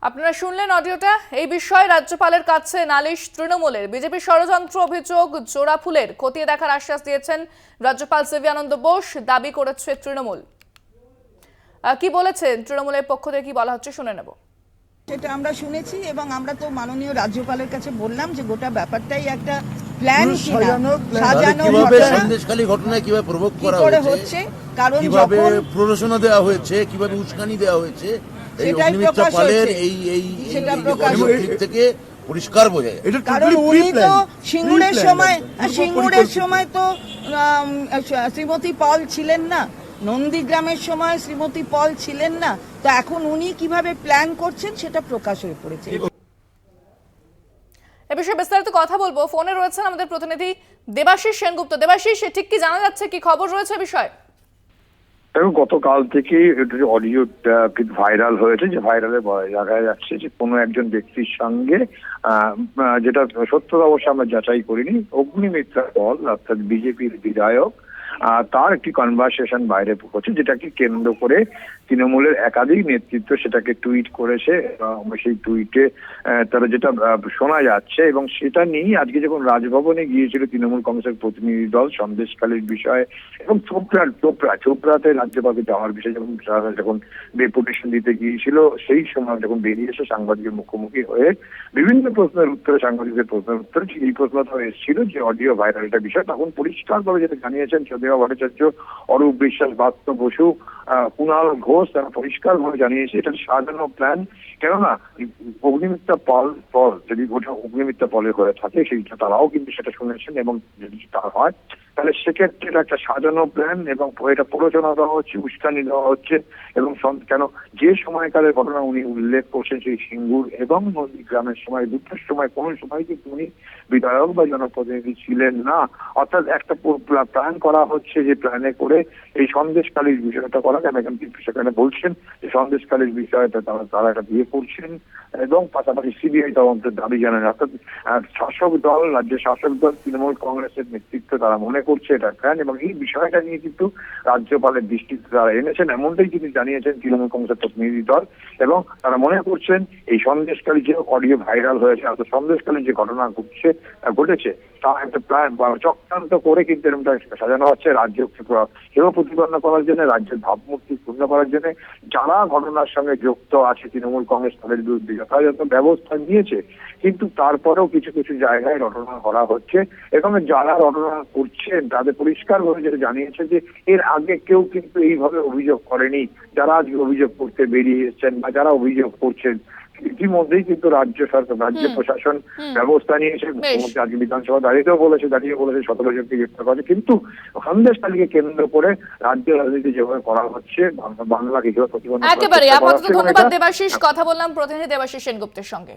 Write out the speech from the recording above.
আপনারা শুনলেন অডিওটা। এই বিষয়ে রাজ্যপালের কাছে নালিশ তৃণমূলের। বিজেপি ষড়যন্ত্র অভিযোগ জোড়াফুলের খতিয়ে দেখার আশ্বাস দিয়েছেন রাজ্যপাল সিভি আনন্দ বোস। দাবি করেছে তৃণমূল। কি বলেছেন তৃণমূলের পক্ষ থেকে, কি বলা হচ্ছে শুনে নেব। সেটা আমরা শুনেছি এবং আমরা তো মাননীয় রাজ্যপালের কাছে বললাম যে গোটা ব্যাপারটাই একটা প্ল্যান সাজানো সন্দেশখালী ঘটনায় কিভাবে প্রভোগ করা হচ্ছে, কারণ কিভাবে প্ররোচনা দেওয়া হয়েছে, কিভাবে উস্কানি দেওয়া হয়েছে, এই অগ্নিমিত্রা পালের এই থেকে পরিষ্কার বোঝা যায়। কারণ উনি তো সিঙ্গুরের সময় তো শ্রীমতী পল ছিলেন না, নন্দীগ্রামের সময় শ্রীমতী পল ছিলেন না, তো এখন উনি কিভাবে প্ল্যান করছেন সেটা প্রকাশ হয়ে পড়েছে। এ বিষয়ে বিস্তারিত কথা বলবো। ফোনে রয়েছেন আমাদের প্রতিনিধি দেবাশিস সেনগুপ্ত। দেবাশিস, ঠিক কি জানা যাচ্ছে, কি খবর রয়েছে বিষয়ে? গতকাল থেকে অডিও ভাইরাল হয়েছে, যে ভাইরালে দেখা যাচ্ছে যে কোনো একজন ব্যক্তির সঙ্গে, যেটা সত্যতা অবশ্যই আমরা যাচাই করিনি, অগ্নিমিত্রা পল অর্থাৎ বিজেপির বিধায়ক, তার একটি কনভারসেশন বাইরে হচ্ছে, যেটাকে কেন্দ্র করে তৃণমূলের একাধিক নেতৃত্ব সেটাকে টুইট করেছে। সেই টুইটে তারা যেটা শোনা যাচ্ছে, এবং সেটা নিয়েই আজকে যখন রাজভবনে গিয়েছিল তৃণমূল কংগ্রেসের প্রতিনিধি দল সন্দেশখালীর বিষয়ে এবং চোপড়াতে রাজ্যপালকে যাওয়ার বিষয়ে যখন ডেপুটেশন দিতে গিয়েছিল, সেই সময় যখন বেরিয়ে এসে সাংবাদিকের মুখোমুখি হয়ে বিভিন্ন প্রশ্নের উত্তরে, সাংবাদিকদের প্রশ্নের উত্তরে এই প্রশ্নটাও এসেছিল যে অডিও ভাইরালটা বিষয়, তখন পরিষ্কারভাবে যেটা জানিয়েছেন চন্দ্রিমা ভট্টাচার্য, অরূপ বিশ্বাস, বাস্ত বসু, কুণাল ঘোষ, তারা পরিষ্কারভাবে জানিয়েছে এটা সাজানো প্ল্যান। কেননা অগ্নিমিত্রা পল যদি গোটা অগ্নিমিত্রা পলে হয়ে থাকে, সেইটা তারাও কিন্তু সেটা শুনেছেন, এবং যদি তা হয় তাহলে সেক্ষেত্রে এটা একটা সাজানো প্ল্যান, এবং এটা প্ররোচনা দেওয়া হচ্ছে, উস্কানি দেওয়া হচ্ছে। এবং কেন যে সময়কালের ঘটনা উনি উল্লেখ করছেন, সেই সিঙ্গুর এবং নন্দীগ্রামের সময়, দুটোর সময় কোনো সময় কিন্তু উনি বিধায়ক বা জনপ্রতিনিধি ছিলেন না। অর্থাৎ একটা প্ল্যান করা হচ্ছে, যে প্ল্যানে করে এই সন্দেশখালীর বিষয়টা করা, সেখানে বলছেন যে সন্দেশখালীর বিষয়টা তারা একটা বিয়ে করছেন, এবং পাশাপাশি সিবিআই তদন্তের দাবি জানান। অর্থাৎ শাসক দল, রাজ্যের শাসক দল তৃণমূল কংগ্রেসের নেতৃত্ব তারা মনে করছে এটা প্ল্যান, এবং এই বিষয়টা নিয়ে কিন্তু রাজ্যপালের দৃষ্টিতে তারা এনেছেন, এমনটাই কিন্তু জানিয়েছেন তৃণমূল কংগ্রেসের প্রতিনিধি দল। এবং তারা মনে করছেন এই সন্দেশখালী যে অডিও ভাইরাল হয়েছে, অর্থাৎ সন্দেশখালীর যে ঘটনা ঘটেছে তা একটা প্ল্যান বা চক্রান্ত করে কিন্তু এরকমটা সাজানো হচ্ছে, রাজ্যকে হেয় প্রতিপন্ন করার জন্য, রাজ্যের ভাবমূর্তি ক্ষুণ্ণ করার জন্য। যারা ঘটনার সঙ্গে যুক্ত আছে তৃণমূল কংগ্রেস তাদের বিরুদ্ধে যথাযথ ব্যবস্থা নিয়েছে, কিন্তু তারপরেও কিছু কিছু জায়গায় রটনা করা হচ্ছে, এবং যারা রটনা করছেন তাদের পরিষ্কারভাবে যেটা জানিয়েছে যে এর আগে কেউ কিন্তু এইভাবে অভিযোগ করেনি। যারা আজকে অভিযোগ করতে বেরিয়ে এসেছেন বা যারা অভিযোগ করছেন, ইতিমধ্যেই কিন্তু রাজ্য সরকার, রাজ্য প্রশাসন ব্যবস্থা নিয়েছে। আজকে বিধানসভা দাঁড়িয়ে বলেছে 17 জনকে গ্রেপ্তার করেছে। কিন্তু সন্দেশখালীকে কেন্দ্র করে রাজ্য রাজনীতি যেভাবে করা হচ্ছে, বাংলাকে যেভাবে প্রতিবন্ধ একেবারে আপাতত ধন্যবাদ দেবাশিস। কথা বললাম প্রতিনিধি দেবাশিস সেনগুপ্তের সঙ্গে।